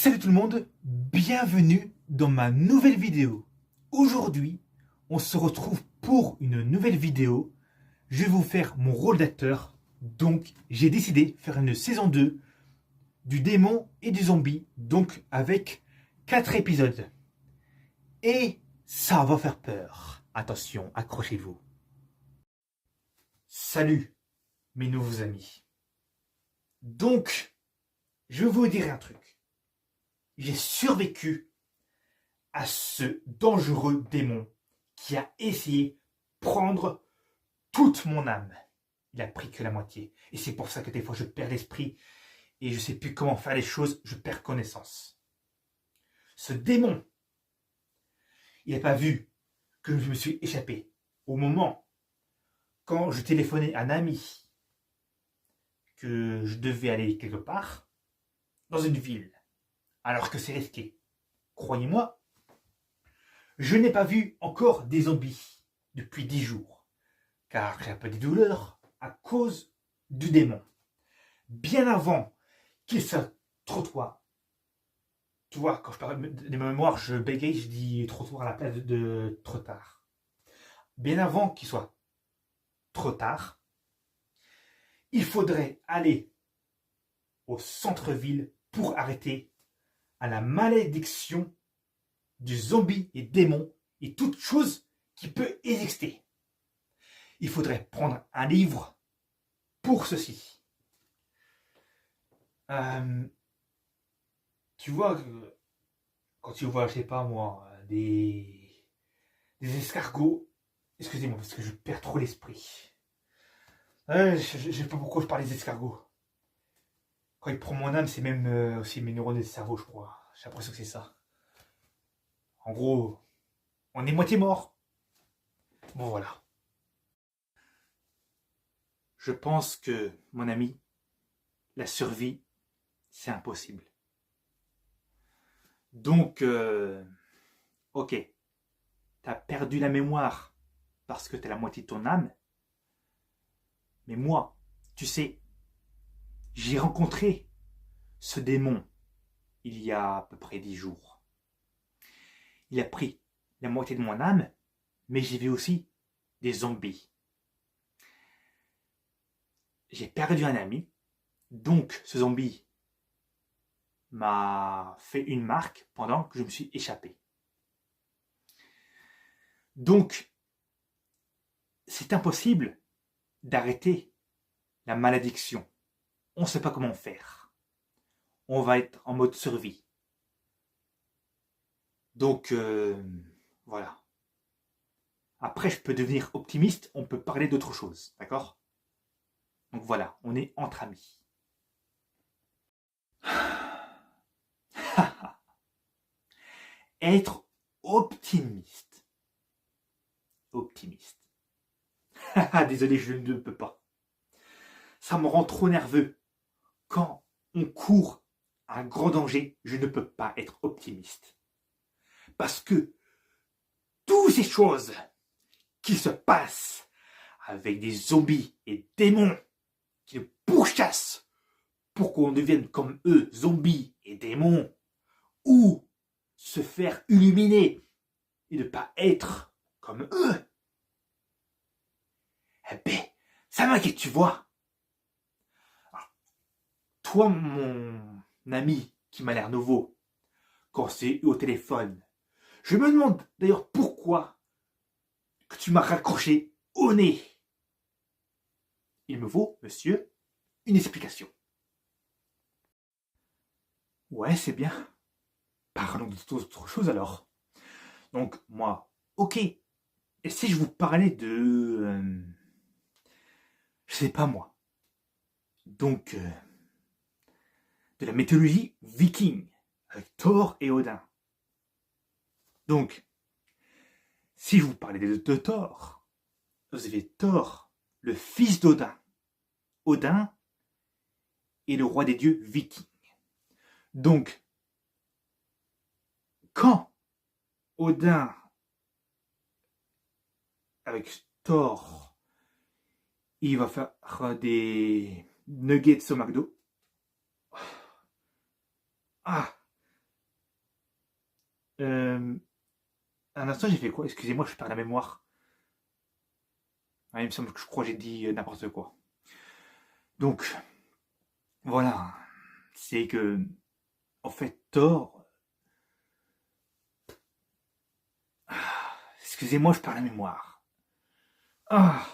Salut tout le monde, bienvenue dans ma nouvelle vidéo. Aujourd'hui, on se retrouve pour une nouvelle vidéo. Je vais vous faire mon rôle d'acteur. Donc, j'ai décidé de faire une saison 2 du démon et du zombie. Donc, avec 4 épisodes. Et ça va faire peur. Attention, accrochez-vous. Salut, mes nouveaux amis. Donc, je vais vous dire un truc. J'ai survécu à ce dangereux démon qui a essayé de prendre toute mon âme. Il a pris que la moitié. Et c'est pour ça que des fois je perds l'esprit et je ne sais plus comment faire les choses, je perds connaissance. Ce démon, il n'a pas vu que je me suis échappé. Au moment quand je téléphonais à un ami que je devais aller quelque part, dans une ville, alors que c'est risqué. Croyez-moi, je n'ai pas vu encore des zombies depuis 10 jours, car j'ai un peu des douleurs à cause du démon. Bien avant qu'il se trottoie, tu vois, quand je parle de ma mémoire, je bégaye, je dis trottoir à la place de trop tard. Bien avant qu'il soit trop tard, il faudrait aller au centre-ville pour arrêter à la malédiction du zombie et démon et toute chose qui peut exister. Il faudrait prendre un livre pour ceci. Tu vois, quand tu vois, je sais pas moi, des escargots, excusez-moi parce que je perds trop l'esprit. Je sais pas pourquoi je parle des escargots. Quand il prend mon âme, c'est même aussi mes neurones du cerveau, je crois. J'ai l'impression que c'est ça. En gros, on est moitié mort. Bon voilà. Je pense que, mon ami, la survie, c'est impossible. Donc, ok, t'as perdu la mémoire parce que t'as la moitié de ton âme. Mais moi, tu sais, j'ai rencontré ce démon il y a à peu près 10 jours. Il a pris la moitié de mon âme, mais j'ai vu aussi des zombies. J'ai perdu un ami, donc ce zombie m'a fait une marque pendant que je me suis échappé. Donc, c'est impossible d'arrêter la malédiction. On ne sait pas comment faire. On va être en mode survie. Donc, voilà. Après, je peux devenir optimiste, on peut parler d'autre chose, d'accord? Donc voilà, on est entre amis. Être optimiste. Optimiste. Désolé, je ne peux pas. Ça me rend trop nerveux. Quand on court un grand danger, je ne peux pas être optimiste. Parce que toutes ces choses qui se passent avec des zombies et démons qui nous pourchassent pour qu'on devienne comme eux, zombies et démons, ou se faire illuminer et ne pas être comme eux, eh ben, ça m'inquiète, tu vois. Alors, toi, mon ami qui m'a l'air nouveau, quand c'est au téléphone, je me demande d'ailleurs pourquoi que tu m'as raccroché au nez. Il me faut, monsieur, une explication. Ouais, c'est bien. Parlons d'autre chose alors. Donc, moi, ok. Et si je vous parlais je sais pas moi. Donc, de la mythologie viking, avec Thor et Odin. Donc, si je vous parlais de Thor, vous avez Thor, le fils d'Odin. Odin est le roi des dieux vikings. Donc, quand Odin, avec Thor, il va faire des nuggets au McDo. Ah, Euh, un instant, j'ai fait quoi? Excusez-moi, je perds la mémoire. Ah, il me semble que je crois que j'ai dit n'importe quoi. Donc, voilà. C'est que, en fait, Thor. Excusez-moi, je perds la mémoire. Ah,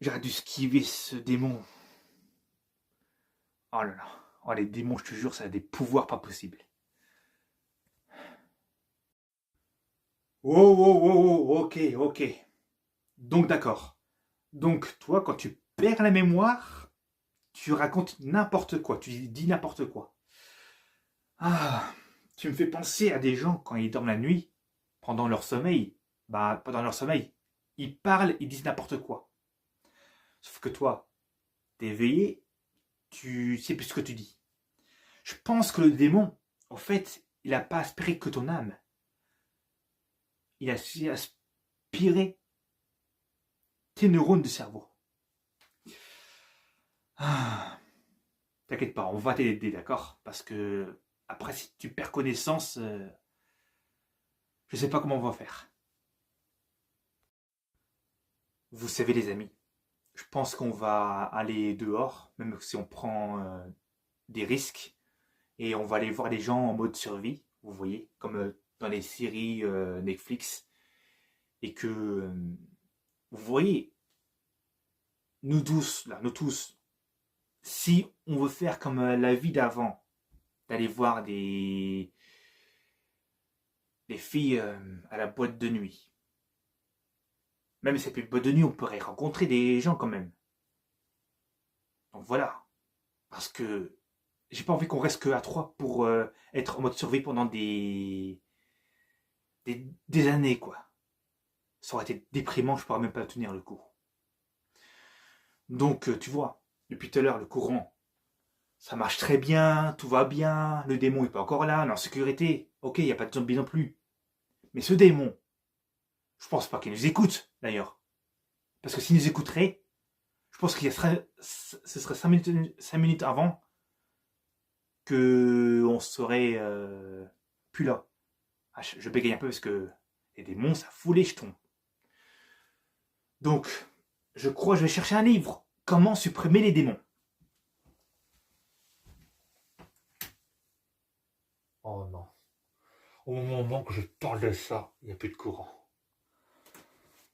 j'aurais dû esquiver ce démon. Oh là là. Oh, les démons, je te jure, ça a des pouvoirs pas possibles. Oh, oh, oh, oh, ok, ok. Donc, d'accord. Donc, toi, quand tu perds la mémoire, tu racontes n'importe quoi, tu dis n'importe quoi. Ah, tu me fais penser à des gens quand ils dorment la nuit, pendant leur sommeil. Bah, pendant leur sommeil, ils parlent, ils disent n'importe quoi. Sauf que toi, t'es éveillé, tu sais plus ce que tu dis. Je pense que le démon, en fait, il n'a pas aspiré que ton âme. Il a aspiré tes neurones de cerveau. Ah, t'inquiète pas, on va t'aider, d'accord? Parce que après, si tu perds connaissance, je sais pas comment on va faire. Vous savez, les amis, je pense qu'on va aller dehors, même si on prend des risques, et on va aller voir les gens en mode survie, vous voyez, comme dans les séries Netflix, et que, vous voyez, nous tous, si on veut faire comme la vie d'avant, d'aller voir des filles à la boîte de nuit, même si c'est plus une boîte de nuit, on pourrait rencontrer des gens quand même. Donc voilà, parce que j'ai pas envie qu'on reste que à trois pour être en mode survie pendant des années, quoi. Ça aurait été déprimant, je pourrais même pas tenir le coup. Donc, tu vois, depuis tout à l'heure, le courant, ça marche très bien, tout va bien, le démon est pas encore là, on est en sécurité. Ok, il n'y a pas de zombie non plus. Mais ce démon, je pense pas qu'il nous écoute, d'ailleurs. Parce que s'il nous écouterait, je pense qu'il serait, ce serait 5 minutes avant que on serait plus là. Ah, je bégaye un peu parce que les démons, ça fout les jetons. Donc, je crois que je vais chercher un livre. Comment supprimer les démons? Oh non. Au moment que je parle de ça, il n'y a plus de courant.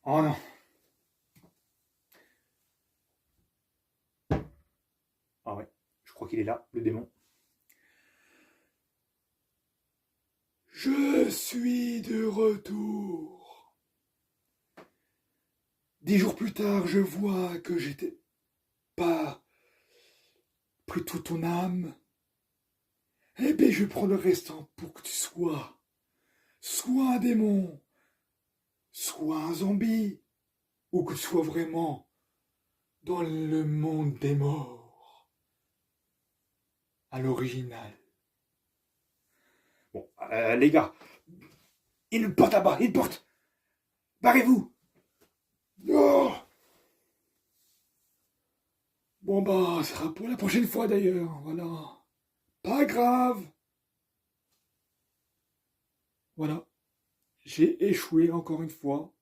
Oh non. Ah ouais, je crois qu'il est là, le démon. Je suis de retour. 10 jours plus tard, je vois que j'étais pas pris toute ton âme. Eh bien, je prends le restant pour que tu sois soit un démon, soit un zombie, ou que tu sois vraiment dans le monde des morts, à l'original. Bon, les gars, une porte là-bas, une porte. Barrez-vous. Oh. Bon bah, ça sera pour la prochaine fois d'ailleurs, voilà. Pas grave. Voilà, j'ai échoué encore une fois.